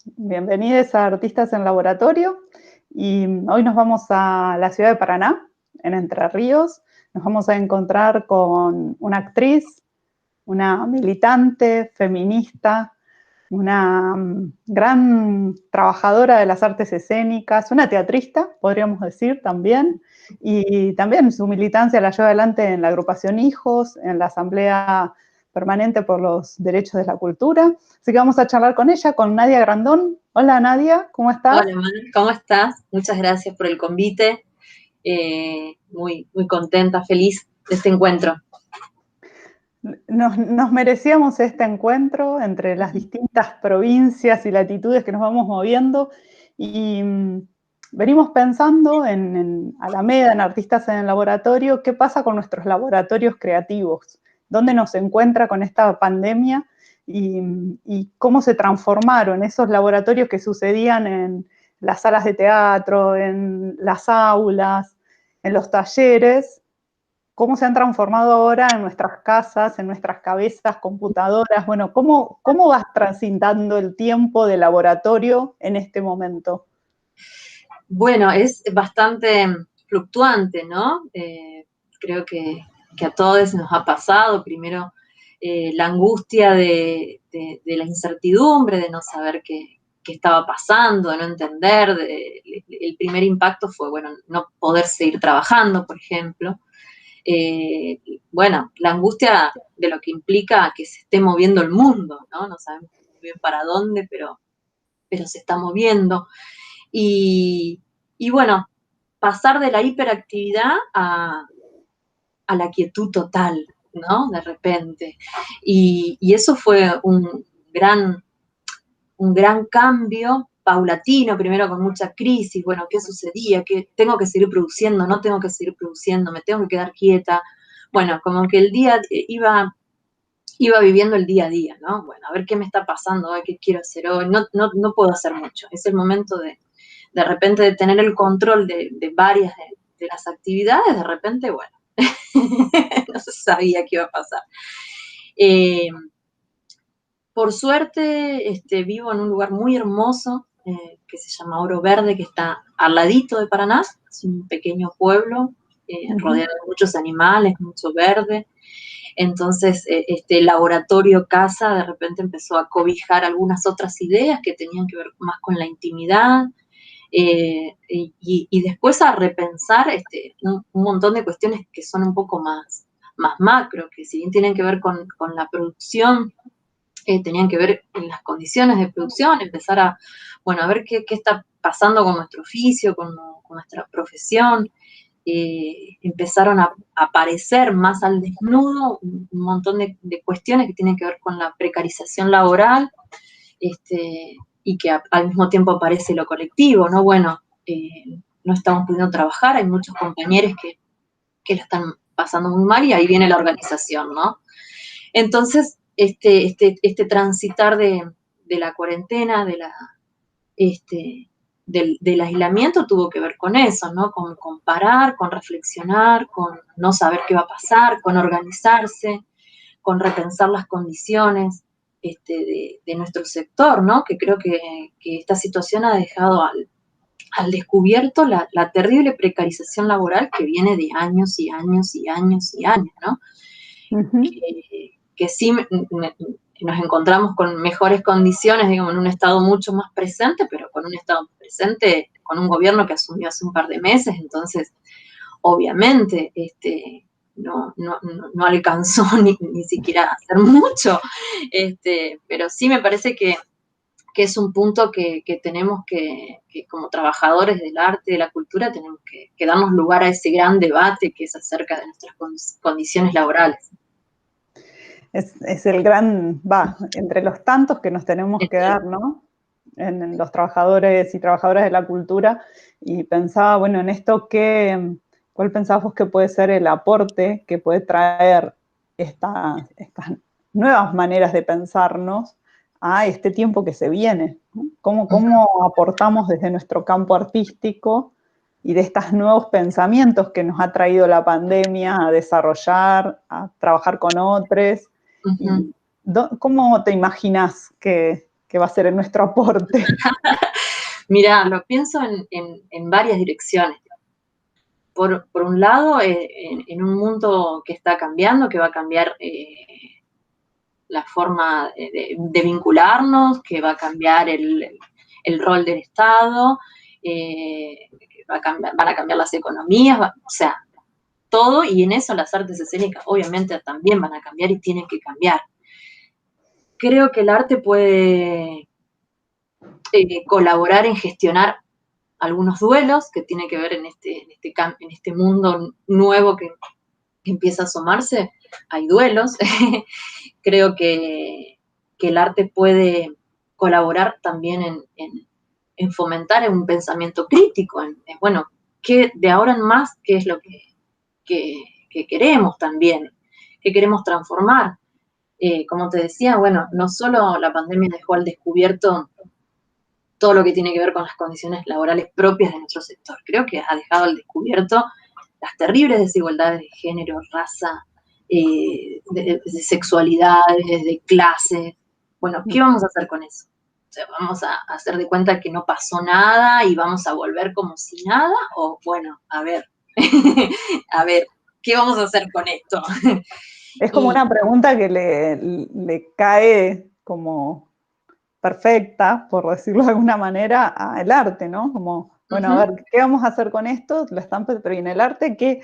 Bienvenidos a Artistas en Laboratorio. Y hoy nos vamos a la ciudad de Paraná, en Entre Ríos. Nos vamos a encontrar con una actriz, una militante, feminista, una gran trabajadora de las artes escénicas, una teatrista, podríamos decir también, y también su militancia la lleva adelante en la agrupación Hijos, en la Asamblea Permanente por los Derechos de la Cultura. Así que vamos a charlar con ella, con Nadia Grandón. Hola Nadia, ¿cómo estás? Hola, Manu, ¿cómo estás? Muchas gracias por el convite. Muy contenta, feliz de este encuentro. Nos merecíamos este encuentro entre las distintas provincias y latitudes que nos vamos moviendo y venimos pensando en Alameda, en Artistas en el Laboratorio, qué pasa con nuestros laboratorios creativos, dónde nos encuentra con esta pandemia y cómo se transformaron esos laboratorios que sucedían en las salas de teatro, en las aulas, en los talleres, cómo se han transformado ahora en nuestras casas, en nuestras cabezas, computadoras. Bueno, ¿cómo vas transitando el tiempo de laboratorio en este momento? Bueno, es bastante fluctuante, ¿no? Creo que a todos nos ha pasado. Primero, la angustia de la incertidumbre, de no saber qué estaba pasando, de no entender. El primer impacto fue, bueno, no poder seguir trabajando, por ejemplo. Bueno, la angustia de lo que implica que se esté moviendo el mundo, ¿no? No sabemos muy bien para dónde, pero se está moviendo. Y, y bueno, pasar de la hiperactividad a la quietud total, ¿no? De repente. Y eso fue un gran cambio paulatino, primero con mucha crisis, bueno, ¿qué sucedía? ¿Qué, tengo que seguir produciendo? ¿No tengo que seguir produciendo? ¿Me tengo que quedar quieta? Bueno, como que el día iba viviendo el día a día, ¿no? Bueno, a ver qué me está pasando hoy, qué quiero hacer hoy. No puedo hacer mucho. Es el momento de repente de tener el control de varias de las actividades, de repente, bueno, no se sabía qué iba a pasar. Eh, por suerte, vivo en un lugar muy hermoso que se llama Oro Verde, que está al ladito de Paraná. Es un pequeño pueblo rodeado de muchos animales, mucho verde. Entonces, este laboratorio casa de repente empezó a cobijar algunas otras ideas que tenían que ver más con la intimidad, y después a repensar un montón de cuestiones que son un poco más macro, que si bien tienen que ver con la producción, tenían que ver en las condiciones de producción, empezar bueno, a ver qué está pasando con nuestro oficio, con nuestra profesión. Empezaron a aparecer más al desnudo un montón de cuestiones que tienen que ver con la precarización laboral, y que al mismo tiempo aparece lo colectivo, ¿no? Bueno, no estamos pudiendo trabajar, hay muchos compañeros que lo están pasando muy mal y ahí viene la organización, ¿no? Entonces, este transitar de la cuarentena, del aislamiento tuvo que ver con eso, ¿no? Con parar, con reflexionar, con no saber qué va a pasar, con organizarse, con repensar las condiciones de nuestro sector, ¿no? Que creo que esta situación ha dejado al descubierto la terrible precarización laboral que viene de años y años y años y años, ¿no? Que sí nos encontramos con mejores condiciones, digamos, en un estado mucho más presente, pero con un estado presente, con un gobierno que asumió hace un par de meses, entonces, obviamente, no alcanzó ni siquiera a hacer mucho, pero sí me parece que es un punto que tenemos que, como trabajadores del arte, de la cultura, tenemos que darnos lugar a ese gran debate que es acerca de nuestras condiciones laborales. Es el gran, entre los tantos que nos tenemos que dar, ¿no? En los trabajadores y trabajadoras de la cultura, y pensaba, bueno, en esto, ¿cuál pensabas vos que puede ser el aporte que puede traer estas nuevas maneras de pensarnos a este tiempo que se viene? ¿No? ¿Cómo aportamos desde nuestro campo artístico y de estos nuevos pensamientos que nos ha traído la pandemia a desarrollar, a trabajar con otros? Uh-huh. ¿Cómo te imaginas que que va a ser nuestro aporte? Mira, lo pienso en varias direcciones. Por un lado, en un mundo que está cambiando, que va a cambiar la forma de vincularnos, que va a cambiar el rol del Estado, van a cambiar las economías, o sea, todo, y en eso las artes escénicas obviamente también van a cambiar y tienen que cambiar. Creo que el arte puede colaborar en gestionar algunos duelos que tiene que ver en este mundo nuevo que empieza a asomarse. Hay duelos. Creo que el arte puede colaborar también en fomentar un pensamiento crítico, bueno, de ahora en más, qué es lo que queremos también, que queremos transformar. Como te decía, bueno, no solo la pandemia dejó al descubierto todo lo que tiene que ver con las condiciones laborales propias de nuestro sector. Creo que ha dejado al descubierto las terribles desigualdades de género, raza, de sexualidades, de clase. Bueno, ¿qué vamos a hacer con eso? O sea, ¿vamos a hacer de cuenta que no pasó nada y vamos a volver como si nada? O, bueno, a ver, a ver, ¿qué vamos a hacer con esto? Es como una pregunta que le cae como perfecta, por decirlo de alguna manera, al arte, ¿no? Como, bueno, a ver, ¿qué vamos a hacer con esto? Lo están, pero en el arte, ¿qué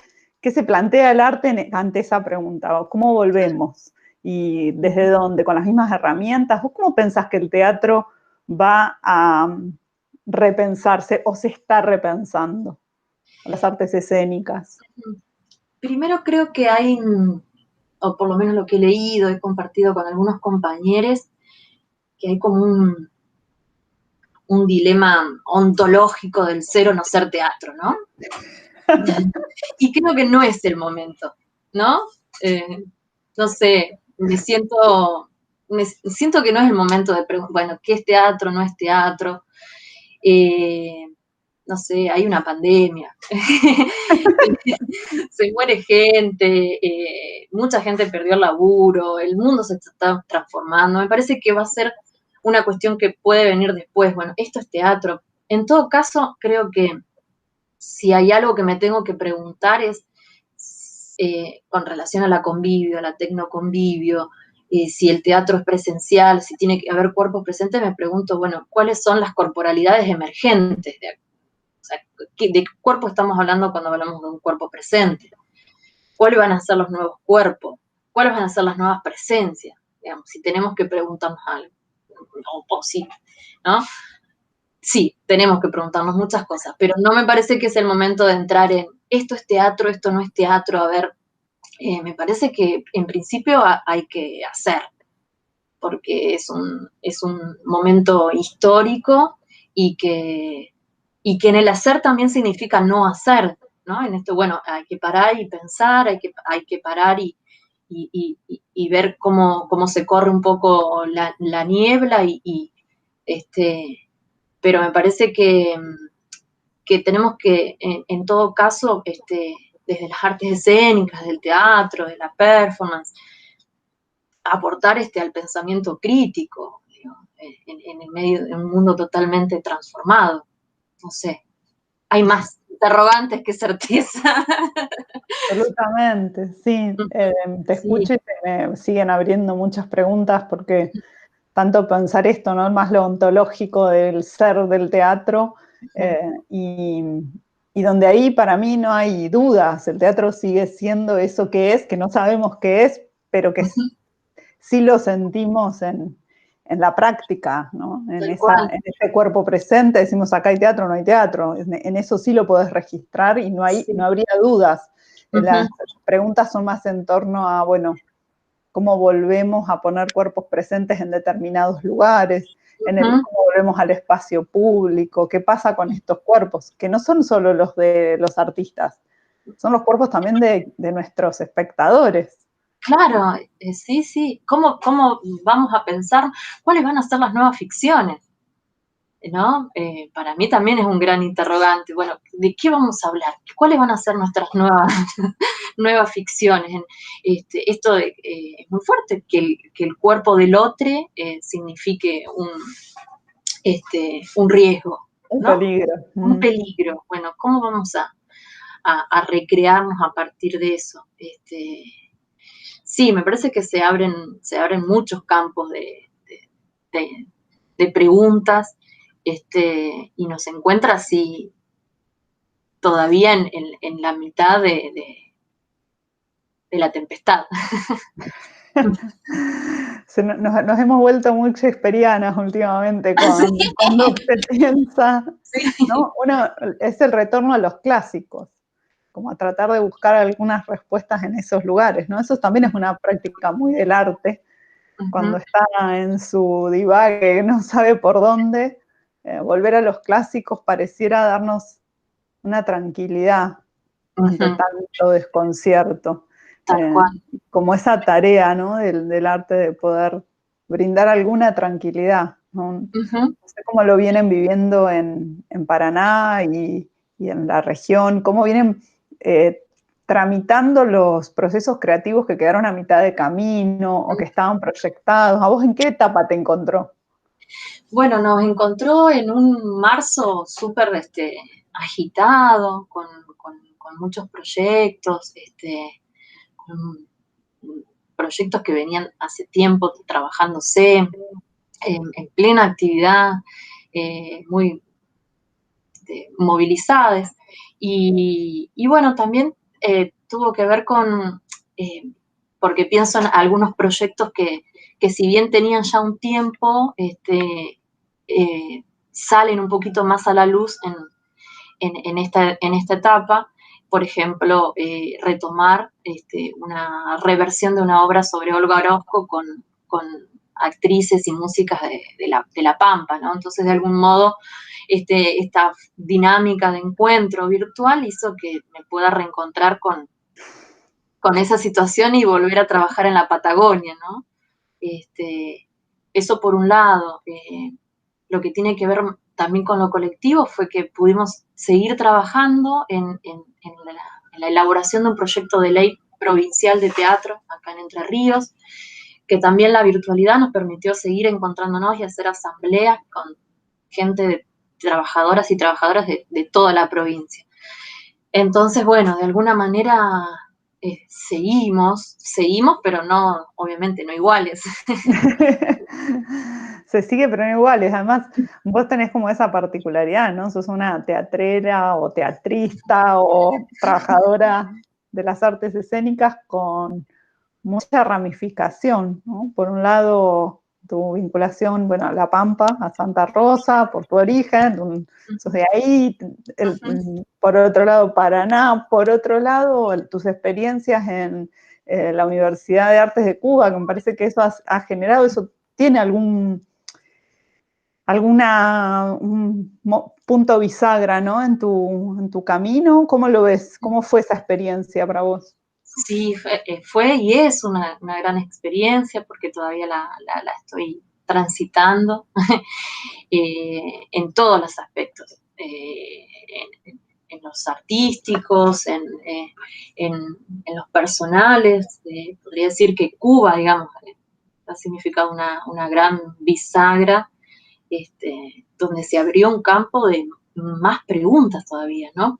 se plantea el arte ante esa pregunta? ¿Cómo volvemos? ¿Y desde dónde? ¿Con las mismas herramientas? ¿Vos cómo pensás que el teatro va a repensarse o se está repensando? Las artes escénicas. Primero creo que hay, o por lo menos lo que he leído, he compartido con algunos compañeros, que hay como un dilema ontológico del ser o no ser teatro, ¿no? Y creo que no es el momento, ¿no? No sé, siento que no es el momento de preguntar, bueno, ¿qué es teatro, no es teatro? No sé, hay una pandemia, se muere gente, mucha gente perdió el laburo, el mundo se está transformando, me parece que va a ser una cuestión que puede venir después, bueno, esto es teatro. En todo caso, creo que si hay algo que me tengo que preguntar es con relación a la convivio, a la tecnoconvivio, si el teatro es presencial, si tiene que haber cuerpos presentes, me pregunto, bueno, ¿cuáles son las corporalidades emergentes? O sea, ¿de qué cuerpo estamos hablando cuando hablamos de un cuerpo presente? ¿Cuáles van a ser los nuevos cuerpos? ¿Cuáles van a ser las nuevas presencias? Digamos, si tenemos que preguntarnos algo, o sí, ¿no? Sí, tenemos que preguntarnos muchas cosas, pero no me parece que es el momento de entrar en esto es teatro, esto no es teatro. A ver, me parece que en principio hay que hacer, porque es un momento histórico y que en el hacer también significa no hacer, ¿no? En esto, bueno, hay que parar y pensar, hay que parar y ver cómo se corre un poco la niebla pero me parece que tenemos que, en todo caso, desde las artes escénicas, del teatro, de la performance, aportar al pensamiento crítico, digo, en el medio de un mundo totalmente transformado. No sé, hay más interrogantes que certeza. Absolutamente, sí. Te escucho y me siguen abriendo muchas preguntas porque tanto pensar esto, ¿no? Más lo ontológico del ser del teatro, y donde ahí para mí no hay dudas, el teatro sigue siendo eso que no sabemos qué es, pero que sí lo sentimos en la práctica, ¿no? En ese cuerpo presente, decimos acá hay teatro, no hay teatro, en eso sí lo podés registrar y no habría dudas. Las preguntas son más en torno a, bueno, cómo volvemos a poner cuerpos presentes en determinados lugares, cómo volvemos al espacio público, qué pasa con estos cuerpos, que no son solo los de los artistas, son los cuerpos también de nuestros espectadores. Claro, sí. ¿Cómo vamos a pensar cuáles van a ser las nuevas ficciones? ¿no? Para mí también es un gran interrogante. Bueno, ¿de qué vamos a hablar? ¿Cuáles van a ser nuestras nuevas, nuevas ficciones? Es muy fuerte que el cuerpo del otro signifique un riesgo, Un ¿no? peligro. Un peligro. Bueno, ¿cómo vamos a recrearnos a partir de eso? Sí, me parece que se abren muchos campos de, de preguntas, y nos encuentra así todavía en la mitad de la tempestad. Nos hemos vuelto muy shakespearianas últimamente Sí, cuando se piensa, sí. ¿no? Uno, es el retorno a los clásicos, como a tratar de buscar algunas respuestas en esos lugares, ¿no? Eso también es una práctica muy del arte, cuando Uh-huh. está en su divague, no sabe por dónde, volver a los clásicos pareciera darnos una tranquilidad ante Uh-huh. tanto desconcierto. Tal cual. Como esa tarea, ¿no? del arte de poder brindar alguna tranquilidad, ¿no? Uh-huh. No sé cómo lo vienen viviendo en Paraná y en la región, cómo vienen tramitando los procesos creativos que quedaron a mitad de camino o que estaban proyectados. ¿A vos en qué etapa te encontró? Bueno, nos encontró en un marzo súper agitado, con muchos proyectos, con proyectos que venían hace tiempo trabajándose, en plena actividad, muy movilizadas. Y bueno, también tuvo que ver eh, porque pienso en algunos proyectos que si bien tenían ya un tiempo, salen un poquito más a la luz en esta etapa. Por ejemplo, retomar una reversión de una obra sobre Olga Orozco con actrices y músicas de la Pampa, ¿no? Entonces, de algún modo, esta dinámica de encuentro virtual hizo que me pueda reencontrar con esa situación y volver a trabajar en la Patagonia, ¿no? Eso por un lado. Lo que tiene que ver también con lo colectivo fue que pudimos seguir trabajando en la elaboración de un proyecto de ley provincial de teatro acá en Entre Ríos, que también la virtualidad nos permitió seguir encontrándonos y hacer asambleas con gente de trabajadoras y trabajadoras de toda la provincia. Entonces, bueno, de alguna manera seguimos, pero no, obviamente, no iguales. Se sigue, pero no iguales. Además, vos tenés como esa particularidad, ¿no? Sos una teatrera o teatrista o trabajadora de las artes escénicas con mucha ramificación, ¿no? Por un lado, tu vinculación, bueno, a La Pampa, a Santa Rosa, por tu origen, sos de ahí, por otro lado, Paraná, por otro lado, tus experiencias en la Universidad de Artes de Cuba, que me parece que eso ha generado, eso tiene un punto bisagra, ¿no? En tu camino. ¿Cómo lo ves? ¿Cómo fue esa experiencia para vos? Sí, fue y es una gran experiencia porque todavía la estoy transitando en todos los aspectos, en los artísticos, en, en los personales. Podría decir que Cuba, digamos, ha significado una gran bisagra, donde se abrió un campo de más preguntas todavía, ¿no?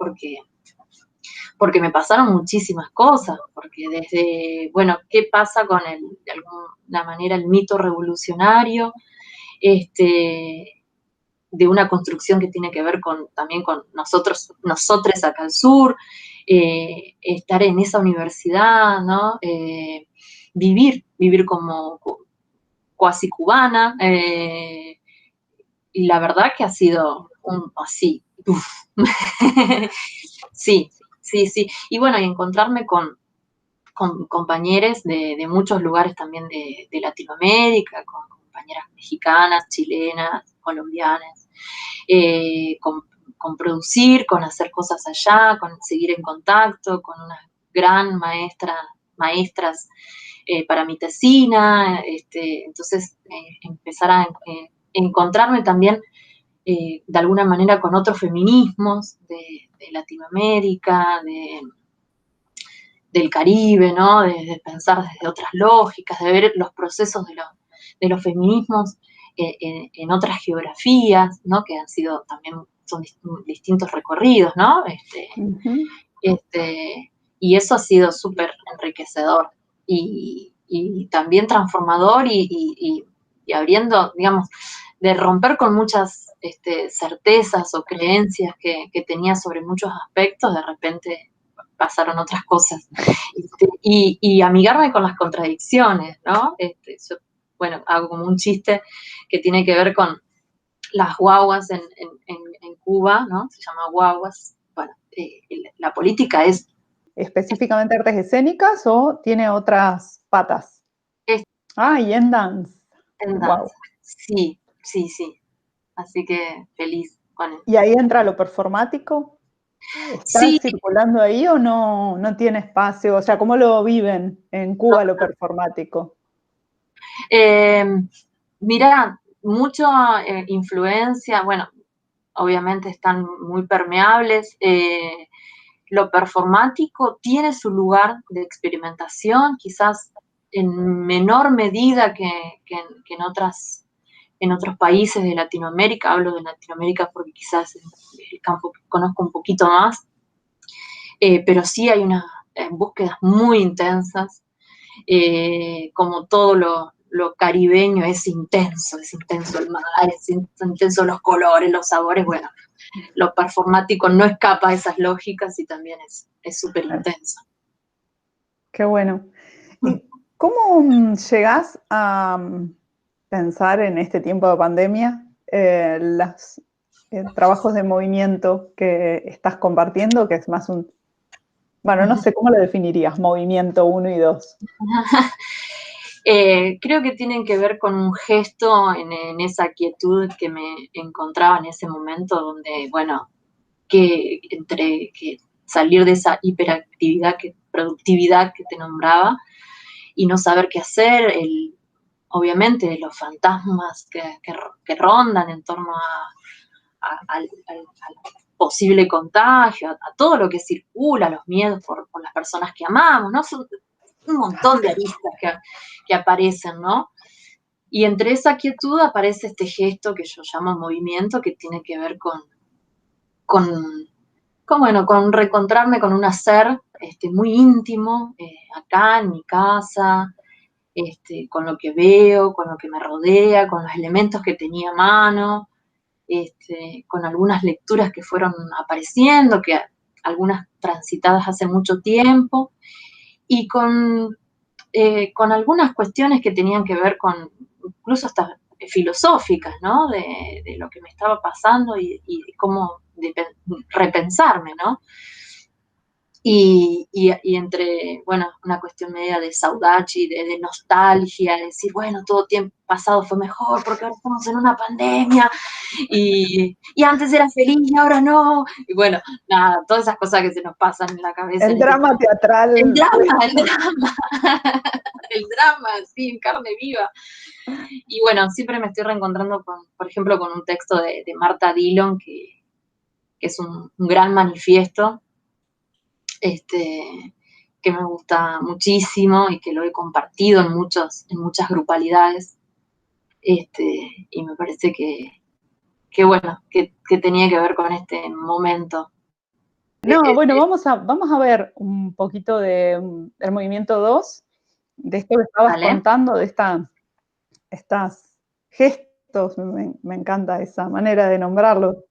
Porque me pasaron muchísimas cosas, porque desde, bueno, ¿qué pasa con de alguna manera el mito revolucionario? De una construcción que tiene que ver también con nosotros acá al sur, estar en esa universidad, ¿no? Vivir como cuasi cubana, y la verdad que ha sido así, uf. Sí, sí, sí. Y bueno, y encontrarme con compañeros de muchos lugares también de Latinoamérica, con compañeras mexicanas, chilenas, colombianas, con producir, con hacer cosas allá, con seguir en contacto, con unas gran maestras para mi tesina, entonces empezar a encontrarme también de alguna manera con otros feminismos de Latinoamérica, del Caribe, ¿no? De pensar desde otras lógicas, de ver los procesos de los feminismos en otras geografías, ¿no? Que han sido también, son distintos recorridos, ¿no? Y eso ha sido súper enriquecedor y también transformador y abriendo, digamos, de romper con muchas certezas o creencias que tenía sobre muchos aspectos, de repente pasaron otras cosas. Y amigarme con las contradicciones, ¿no? Yo, bueno, hago como un chiste que tiene que ver con las guaguas en Cuba, ¿no? Se llama guaguas. Bueno, la política es... ¿Específicamente artes escénicas o tiene otras patas? Y en dance. En Wow. danza. Sí. Así que feliz con él. ¿Y ahí entra lo performático? ¿Está circulando ahí o no tiene espacio? O sea, ¿cómo lo viven en Cuba lo performático? Mirá, mucha influencia, bueno, obviamente están muy permeables. Lo performático tiene su lugar de experimentación, quizás en menor medida que en otros países de Latinoamérica. Hablo de Latinoamérica porque quizás es el campo que conozco un poquito más, pero sí hay unas búsquedas muy intensas, como todo lo caribeño es intenso el mar, es intenso los colores, los sabores. Bueno, lo performático no escapa a esas lógicas y también es súper intenso. Qué bueno. ¿Y cómo llegás a pensar en este tiempo de pandemia los trabajos de movimiento que estás compartiendo, que es más un... Bueno, no sé, ¿cómo lo definirías? Movimiento 1 y 2. Creo que tienen que ver con un gesto en esa quietud que me encontraba en ese momento, donde, bueno, que entre que salir de esa hiperactividad, productividad que te nombraba, y no saber qué hacer, obviamente los fantasmas que rondan en torno al posible contagio, a todo lo que circula, los miedos por las personas que amamos, ¿no? Son un montón de aristas que aparecen, ¿no? Y entre esa quietud aparece este gesto que yo llamo movimiento, que tiene que ver con reencontrarme con un hacer muy íntimo, acá en mi casa, con lo que veo, con lo que me rodea, con los elementos que tenía a mano, con algunas lecturas que fueron apareciendo, que algunas transitadas hace mucho tiempo, y con algunas cuestiones que tenían que ver con, incluso hasta filosóficas, ¿no? De lo que me estaba pasando y cómo repensarme, ¿no? Y entre, bueno, una cuestión media de saudade, de nostalgia, de decir, bueno, todo tiempo pasado fue mejor porque ahora estamos en una pandemia y antes era feliz y ahora no. Y bueno, nada, todas esas cosas que se nos pasan en la cabeza. El drama teatral. El drama. El drama, sí, en carne viva. Y bueno, siempre me estoy reencontrando por ejemplo, con un texto de Marta Dillon, que es un gran manifiesto, que me gusta muchísimo y que lo he compartido en muchas grupalidades, y me parece que bueno, que tenía que ver con este momento. No, bueno, vamos a ver un poquito del movimiento 2, de esto que estabas contando, de estas gestos, me encanta esa manera de nombrarlo,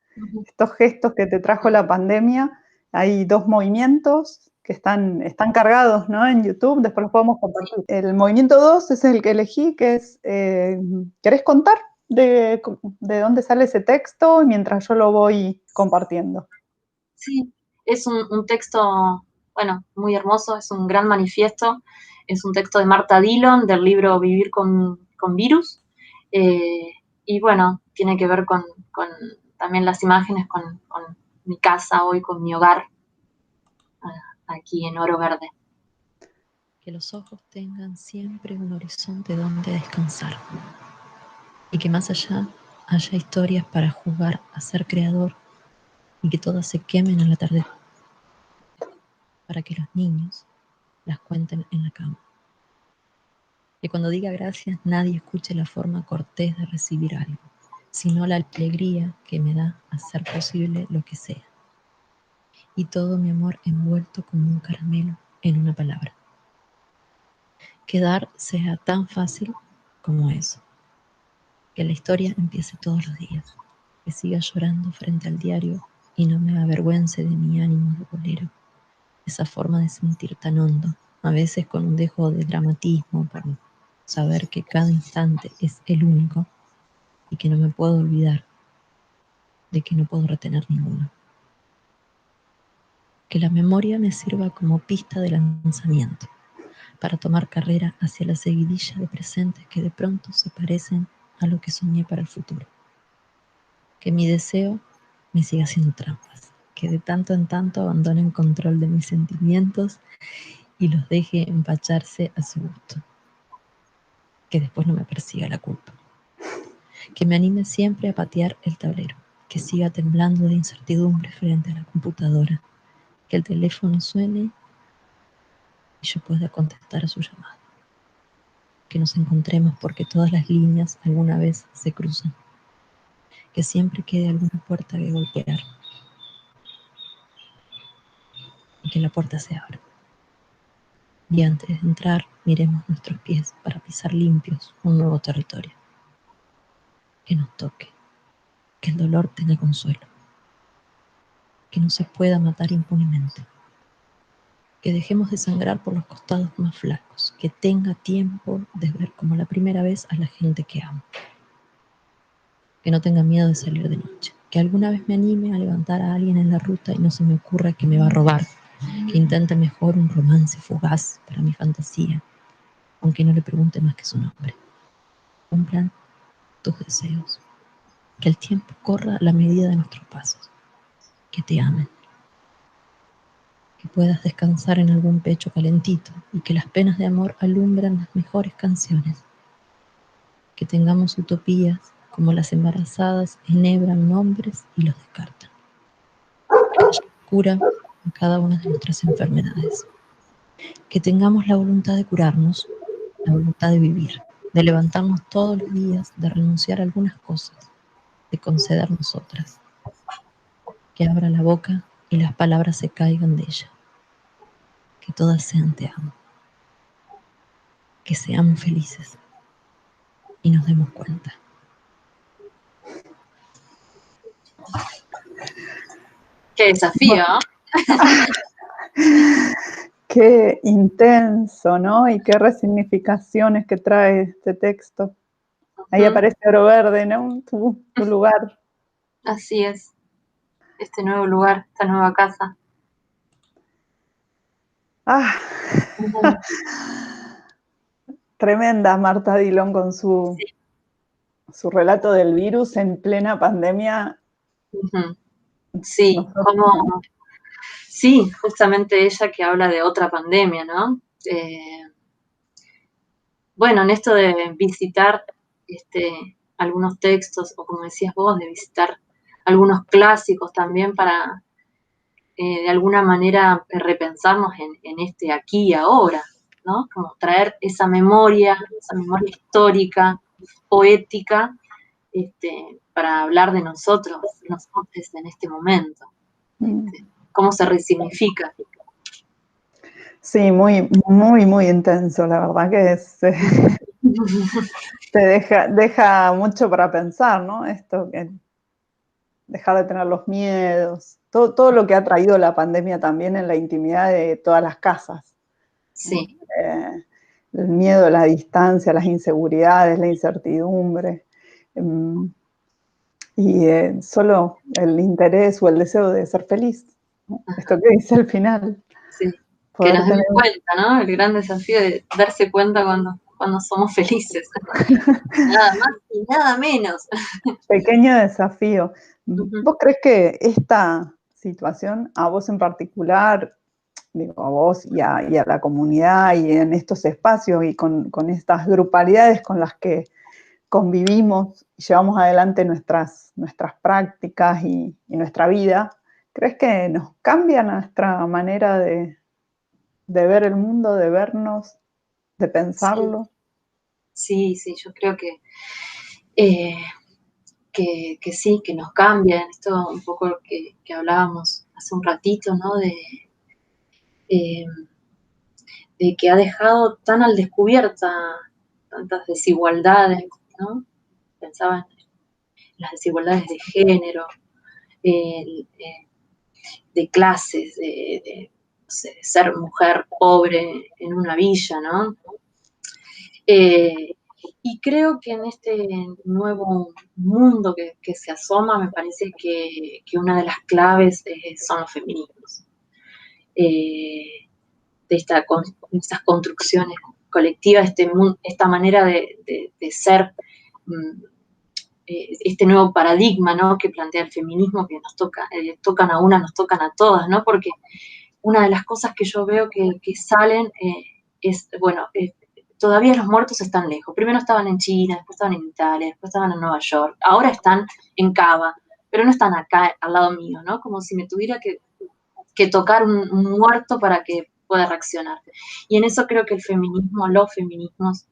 estos gestos que te trajo la pandemia. Hay 2 movimientos que están cargados, ¿no? En YouTube, después los podemos compartir. El movimiento 2 es el que elegí, que es, ¿querés contar de dónde sale ese texto? Mientras yo lo voy compartiendo. Sí, es un texto, bueno, muy hermoso, es un gran manifiesto, es un texto de Marta Dillon del libro Vivir con virus, y bueno, tiene que ver con también las imágenes, con mi casa hoy, con mi hogar, aquí en Oro Verde. Que los ojos tengan siempre un horizonte donde descansar y que más allá haya historias para jugar a ser creador y que todas se quemen al atardecer, para que los niños las cuenten en la cama. Que cuando diga gracias nadie escuche la forma cortés de recibir algo, sino la alegría que me da hacer posible lo que sea. Y todo mi amor envuelto como un caramelo en una palabra. Que dar sea tan fácil como eso. Que la historia empiece todos los días. Que siga llorando frente al diario y no me avergüence de mi ánimo de bolero. Esa forma de sentir tan hondo, a veces con un dejo de dramatismo por saber que cada instante es el único y que no me puedo olvidar de que no puedo retener ninguno. Que la memoria me sirva como pista de lanzamiento para tomar carrera hacia la seguidilla de presentes que de pronto se parecen a lo que soñé para el futuro. Que mi deseo me siga haciendo trampas, que de tanto en tanto abandone el control de mis sentimientos y los deje empacharse a su gusto. Que después no me persiga la culpa. Que me anime siempre a patear el tablero, que siga temblando de incertidumbre frente a la computadora, que el teléfono suene y yo pueda contestar a su llamada. Que nos encontremos porque todas las líneas alguna vez se cruzan. Que siempre quede alguna puerta que golpear y que la puerta se abra. Y antes de entrar, miremos nuestros pies para pisar limpios un nuevo territorio. Que nos toque, que el dolor tenga consuelo, que no se pueda matar impunemente, que dejemos de sangrar por los costados más flacos, que tenga tiempo de ver como la primera vez a la gente que amo, que no tenga miedo de salir de noche, que alguna vez me anime a levantar a alguien en la ruta y no se me ocurra que me va a robar, que intente mejor un romance fugaz para mi fantasía, aunque no le pregunte más que su nombre. Cumplan tus deseos, que el tiempo corra a la medida de nuestros pasos, que te amen, que puedas descansar en algún pecho calentito y que las penas de amor alumbran las mejores canciones, que tengamos utopías como las embarazadas enhebran nombres y los descartan, que haya cura en cada una de nuestras enfermedades, que tengamos la voluntad de curarnos, la voluntad de vivir, de levantarnos todos los días, de renunciar a algunas cosas, de concedernos otras, que abra la boca y las palabras se caigan de ella, que todas sean te amo, que seamos felices y nos demos cuenta. Qué desafío, ¿no? Qué intenso, ¿no? Y qué resignificaciones que trae este texto. Ahí aparece Oro Verde, ¿no? Tu lugar. Así es. Este nuevo lugar, esta nueva casa. Ah. Tremenda Marta Dillon con su relato del virus en plena pandemia. Sí, como... Sí, justamente ella que habla de otra pandemia, ¿no? Bueno, en esto de visitar algunos textos, o como decías vos, de visitar algunos clásicos también para, de alguna manera, repensarnos en este aquí y ahora, ¿no? Como traer esa memoria histórica, poética, para hablar de nosotros en este momento. Cómo se resignifica. Sí, muy, muy, muy intenso, la verdad que te deja mucho para pensar, ¿no? Esto, que dejar de tener los miedos, todo lo que ha traído la pandemia también en la intimidad de todas las casas. Sí. El miedo, la distancia, las inseguridades, la incertidumbre. Y solo el interés o el deseo de ser feliz, ¿no? Esto que dice al final. Sí, que nos demos cuenta, ¿no? El gran desafío de darse cuenta cuando somos felices. Nada más y nada menos. Pequeño desafío. ¿Vos crees que esta situación, a vos en particular, digo, a vos y a la comunidad y en estos espacios y con estas grupalidades con las que convivimos y llevamos adelante nuestras prácticas y nuestra vida, ¿crees que nos cambia nuestra manera de ver el mundo, de vernos, de pensarlo? Sí, yo creo que sí, que nos cambian. Esto un poco lo que hablábamos hace un ratito, ¿no? Eh, de que ha dejado tan al descubierta tantas desigualdades, ¿no? Pensaba en las desigualdades de género, de clases, no sé, de ser mujer pobre en una villa, ¿no? Y creo que en este nuevo mundo que se asoma, me parece que una de las claves son los feminismos. De estas construcciones colectivas, esta manera de ser, este nuevo paradigma, ¿no? Que plantea el feminismo, que nos tocan a una, nos tocan a todas, ¿no? Porque una de las cosas que yo veo que salen es, bueno, todavía los muertos están lejos. Primero estaban en China, después estaban en Italia, después estaban en Nueva York, ahora están en Cava, pero no están acá al lado mío, ¿no? Como si me tuviera que tocar un muerto para que pueda reaccionar. Y en eso creo que el feminismo, los feminismos,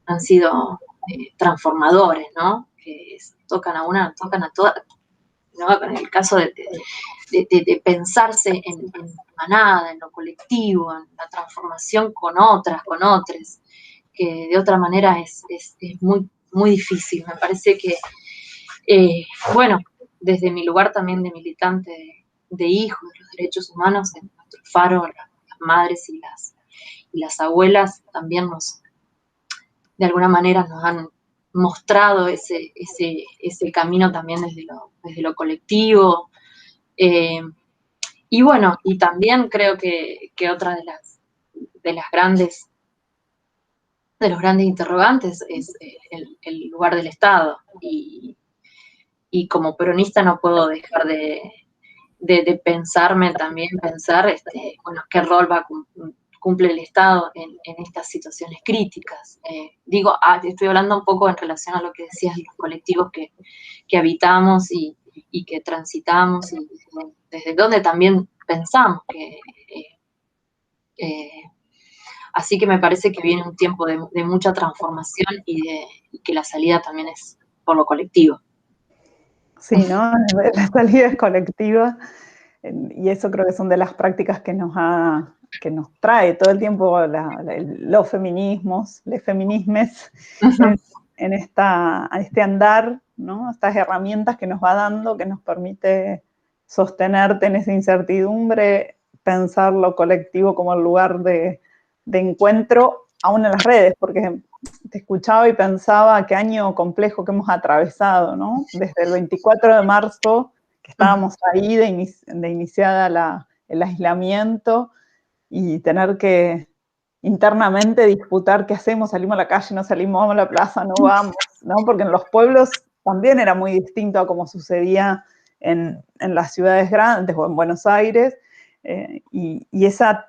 han sido transformadores, ¿no? Que tocan a una, tocan a todas, ¿no? En el caso de pensarse en manada, en lo colectivo, en la transformación con otras, con otros, que de otra manera es muy, muy difícil. Me parece que, bueno, desde mi lugar también de militante de hijos, de los derechos humanos, en nuestro faro, las madres y las abuelas también de alguna manera nos han mostrado ese camino también desde lo colectivo. Y bueno, y también creo que otra de los grandes interrogantes es el lugar del Estado. Y como peronista no puedo dejar de pensarme también, bueno, qué rol cumple el Estado en estas situaciones críticas. Estoy hablando un poco en relación a lo que decías, los colectivos que habitamos y que transitamos, y desde donde también pensamos así que me parece que viene un tiempo de mucha transformación y que la salida también es por lo colectivo. Sí, ¿no? La salida es colectiva, y eso creo que son de las prácticas que nos trae todo el tiempo los feminismos, les feminismes, en este andar, ¿no? Estas herramientas que nos va dando, que nos permite sostenerte en esa incertidumbre, pensar lo colectivo como el lugar de encuentro, aún en las redes, porque te escuchaba y pensaba qué año complejo que hemos atravesado, ¿no? Desde el 24 de marzo, que estábamos ahí de iniciada el aislamiento, y tener que internamente disputar qué hacemos, salimos a la calle, no salimos, vamos a la plaza, no vamos, ¿no? Porque en los pueblos también era muy distinto a como sucedía en las ciudades grandes o en Buenos Aires, y esa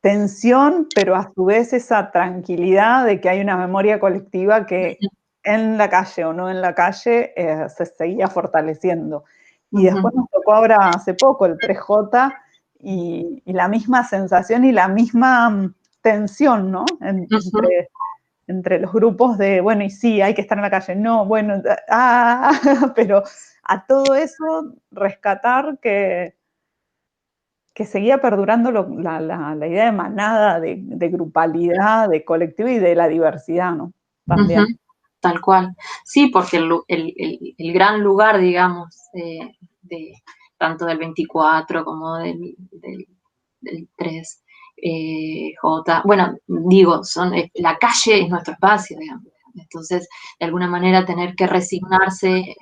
tensión, pero a su vez esa tranquilidad de que hay una memoria colectiva que en la calle o no en la calle se seguía fortaleciendo. Y después nos tocó ahora hace poco el 3J, y la misma sensación y la misma tensión, ¿no? Entre los grupos de, bueno, y sí, hay que estar en la calle, no, bueno, pero a todo eso rescatar que seguía perdurando la idea de manada, de grupalidad, de colectivo y de la diversidad, ¿no? También. Tal cual. Sí, porque el gran lugar, digamos, tanto del 24 como del 3J, bueno, digo, la calle es nuestro espacio, digamos. Entonces, de alguna manera, tener que resignarse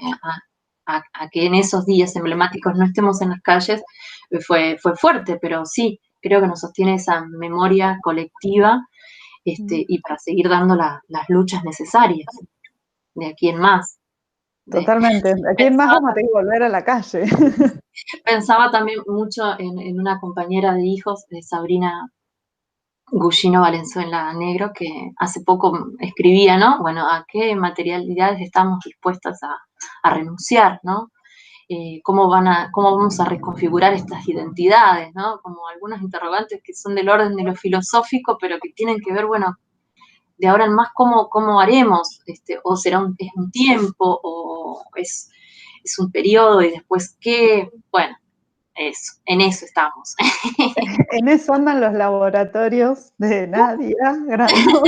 a que en esos días emblemáticos no estemos en las calles fue fuerte, pero sí, creo que nos sostiene esa memoria colectiva, y para seguir dando las luchas necesarias de aquí en más. Totalmente. Aquí en más vamos a tener que volver a la calle. Pensaba también mucho en una compañera de hijos, de Sabrina Gugino Valenzuela Negro, que hace poco escribía, ¿no? Bueno, ¿a qué materialidades estamos dispuestas a renunciar, ¿no? Cómo vamos a reconfigurar estas identidades, ¿no? Como algunos interrogantes que son del orden de lo filosófico, pero que tienen que ver, bueno, de ahora en más cómo haremos, o será es un tiempo, o es un periodo, y después qué, bueno, eso, en eso estamos. En eso andan los laboratorios de Nadia Grandón.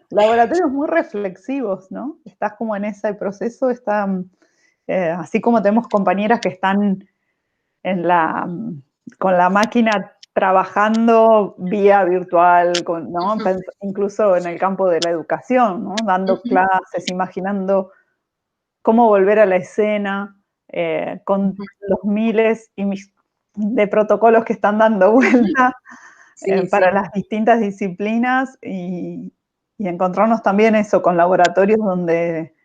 Laboratorios muy reflexivos, ¿no? Estás como en ese proceso, así como tenemos compañeras que están con la máquina trabajando vía virtual, ¿no? Incluso en el campo de la educación, ¿no? Dando clases, imaginando cómo volver a la escena, con los miles de protocolos que están dando vuelta para las distintas disciplinas y encontrarnos también eso con laboratorios donde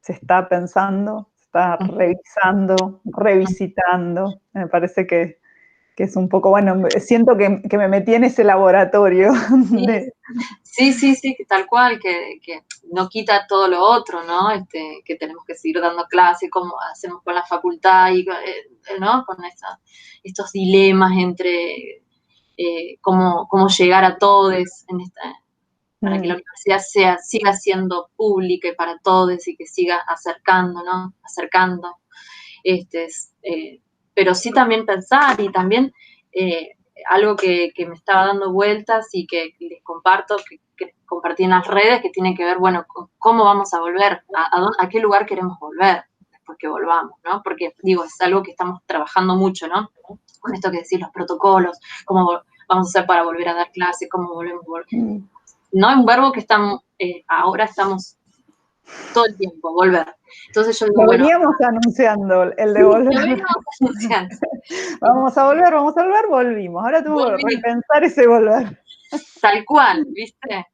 se está pensando, se está revisando, revisitando. Me parece que es un poco, bueno, siento que me metí en ese laboratorio. Sí, tal cual, que no quita todo lo otro, ¿no? Que tenemos que seguir dando clases, como hacemos con la facultad, y, ¿no? Con estos dilemas entre cómo llegar a todos para que la universidad siga siendo pública y para todos y que siga acercando, ¿no? Acercando. Pero sí también pensar y también algo que me estaba dando vueltas y que les comparto, que compartí en las redes, que tiene que ver, bueno, con cómo vamos a volver, a qué lugar queremos volver después que volvamos, ¿no? Porque, digo, es algo que estamos trabajando mucho, ¿no? Con esto que decís, los protocolos, cómo vamos a hacer para volver a dar clases, cómo volvemos a volver. No es un verbo que ahora estamos todo el tiempo, volver. Entonces yo digo, lo veníamos anunciando, el de volver. Lo veníamos anunciando. Vamos a volver, volvimos. Ahora tuvo que repensar ese volver. Tal cual, ¿viste?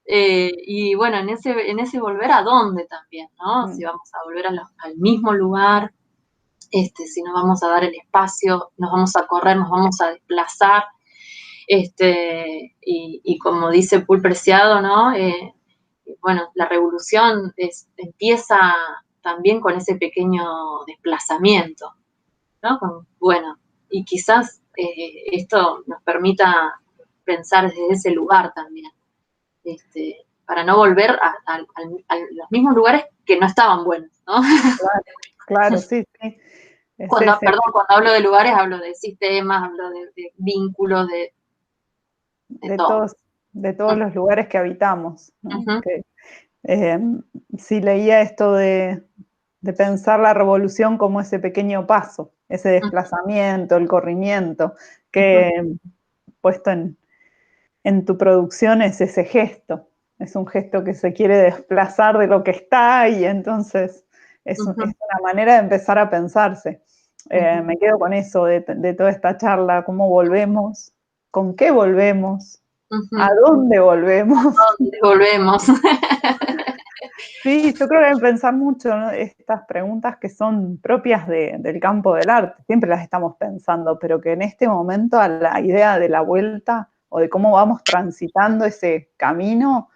Y bueno, en ese volver, ¿a dónde también, no? Si vamos a volver al mismo lugar, si nos vamos a dar el espacio, nos vamos a correr, nos vamos a desplazar, y como dice Paul Preciado, ¿no? Bueno, la revolución empieza también con ese pequeño desplazamiento, ¿no? Bueno, y quizás esto nos permita pensar desde ese lugar también, para no volver a los mismos lugares que no estaban buenos, ¿no? Claro, sí. Cuando hablo de lugares, hablo de sistemas, hablo de vínculos, de todo. De todos los lugares que habitamos, ¿no? Sí, leía esto de pensar la revolución como ese pequeño paso, ese desplazamiento, el corrimiento, que puesto en tu producción es ese gesto. Es un gesto que se quiere desplazar de lo que está y entonces es una manera de empezar a pensarse. Me quedo con eso de toda esta charla, cómo volvemos, con qué volvemos, a dónde volvemos. ¿A dónde volvemos? Sí, yo creo que hay que pensar mucho, ¿no? Estas preguntas que son propias del campo del arte, siempre las estamos pensando, pero que en este momento a la idea de la vuelta o de cómo vamos transitando ese camino,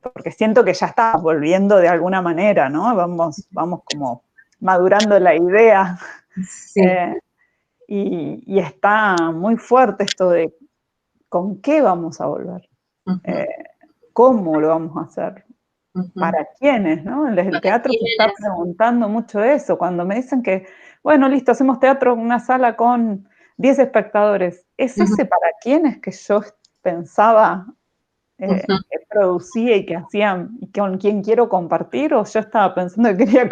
porque siento que ya estamos volviendo de alguna manera, ¿no? Vamos como madurando la idea. Sí. Y está muy fuerte esto de con qué vamos a volver, cómo lo vamos a hacer. ¿Para quiénes? ¿No? El teatro se está preguntando mucho eso. Cuando me dicen que, bueno, listo, hacemos teatro en una sala con 10 espectadores, ¿es ese para quiénes que yo pensaba que producía y que hacían y con quién quiero compartir? ¿O yo estaba pensando que quería,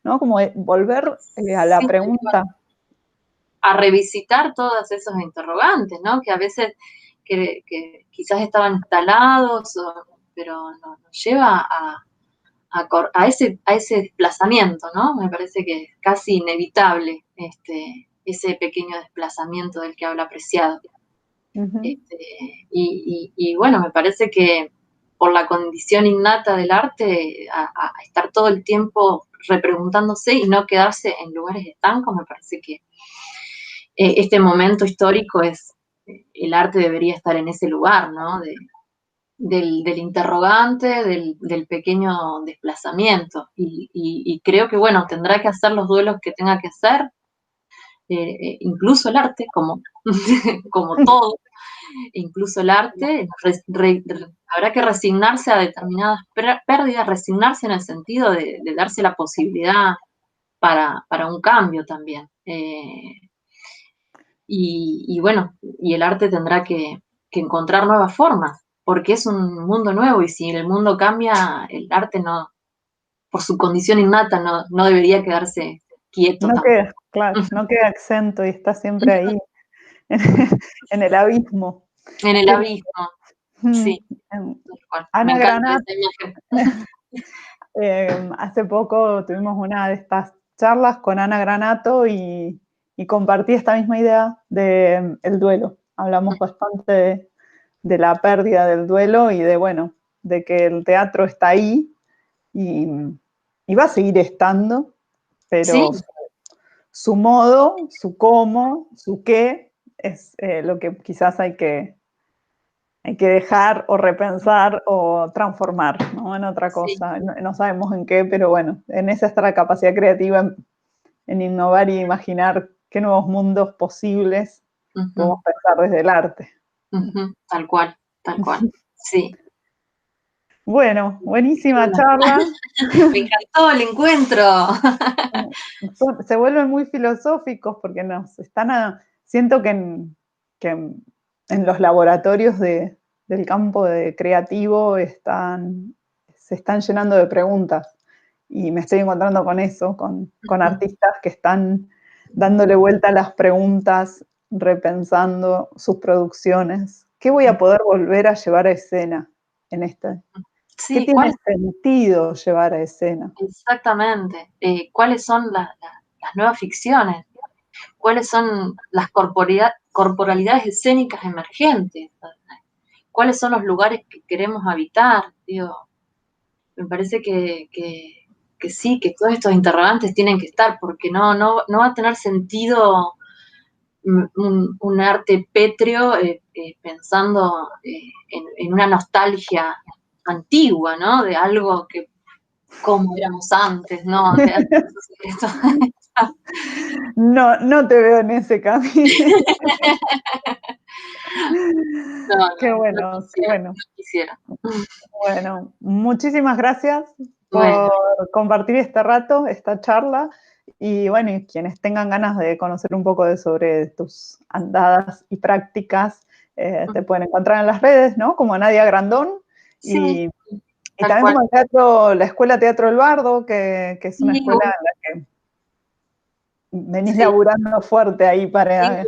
¿no? Como volver a la pregunta? A revisitar todos esos interrogantes, ¿no? Que a veces que quizás estaban instalados, pero nos lleva a ese desplazamiento, ¿no? Me parece que es casi inevitable ese pequeño desplazamiento del que habla Preciado. Y bueno, me parece que por la condición innata del arte, a estar todo el tiempo repreguntándose y no quedarse en lugares estancos, me parece que este momento histórico es el arte debería estar en ese lugar, ¿no? Del interrogante, del pequeño desplazamiento. Y creo que, bueno, tendrá que hacer los duelos que tenga que hacer, incluso el arte, como, como todo, incluso el arte, habrá que resignarse a determinadas pérdidas, resignarse en el sentido de darse la posibilidad para un cambio también. Y bueno, y el arte tendrá que encontrar nuevas formas, porque es un mundo nuevo y si el mundo cambia, el arte no, por su condición innata, no debería quedarse quieto No tampoco. queda, claro, no queda exento y está siempre ahí, en el abismo. En el Qué abismo, sí. lindo. Tal cual. Me Ana encanta Granat, esa imagen. hace poco tuvimos una de estas charlas con Ana Granato y compartí esta misma idea de el duelo. Hablamos bastante de la pérdida del duelo y de, bueno, de que el teatro está ahí y, y va a seguir estando, pero Sí, su modo, su cómo, su qué, es lo que quizás hay que dejar o repensar o transformar, ¿no? En otra sí. cosa. No sabemos en qué, pero bueno, en esa está la capacidad creativa en innovar y imaginar qué nuevos mundos posibles podemos pensar desde el arte. Tal cual. Sí. Bueno, buenísima Bueno, charla. me encantó el encuentro. Se vuelven muy filosóficos porque siento que en los laboratorios del campo creativo se están llenando de preguntas y me estoy encontrando con eso, con artistas que están dándole vuelta a las preguntas, repensando sus producciones. ¿Qué voy a poder volver a llevar a escena en esta? ¿Qué Sí, tiene sentido llevar a escena? exactamente. ¿Cuáles son las nuevas ficciones? ¿Cuáles son las corporalidades escénicas emergentes? ¿Cuáles son los lugares que queremos habitar? Digo, me parece que sí, que todos estos interrogantes tienen que estar, porque no va a tener sentido un arte pétreo pensando en una nostalgia antigua, ¿no? De algo que como éramos antes, ¿no? Esto- No te veo en ese camino. Qué no bueno, qué quisiera, bueno. no quisiera. Bueno, muchísimas gracias por Bueno, compartir este rato, esta charla. Y bueno, y quienes tengan ganas de conocer un poco sobre tus andadas y prácticas, te pueden encontrar en las redes, ¿no? Como Nadia Grandón. sí, Y tal también cual. como el teatro, la Escuela Teatro El Bardo, que es una Sí, escuela en la que venís sí. laburando fuerte ahí Sí, para...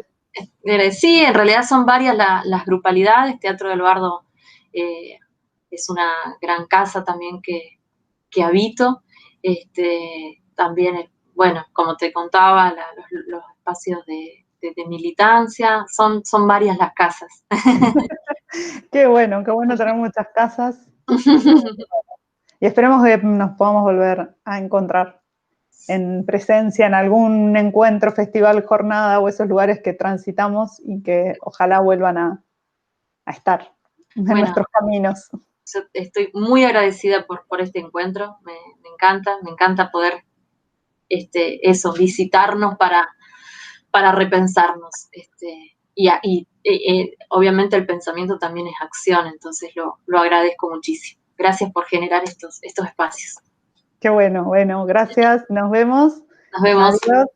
sí, en realidad son varias las grupalidades. Teatro del Bardo es una gran casa también que habito. También, bueno, como te contaba, los espacios de militancia, son varias las casas. Qué bueno tener muchas casas. Y esperemos que nos podamos volver a encontrar en presencia en algún encuentro, festival, jornada o esos lugares que transitamos y que ojalá vuelvan a estar en Bueno, nuestros caminos. yo estoy muy agradecida por este encuentro. Me encanta poder visitarnos para repensarnos. Obviamente el pensamiento también es acción, entonces lo agradezco muchísimo. Gracias por generar estos espacios. Qué bueno, gracias, nos vemos. Nos vemos. Adiós.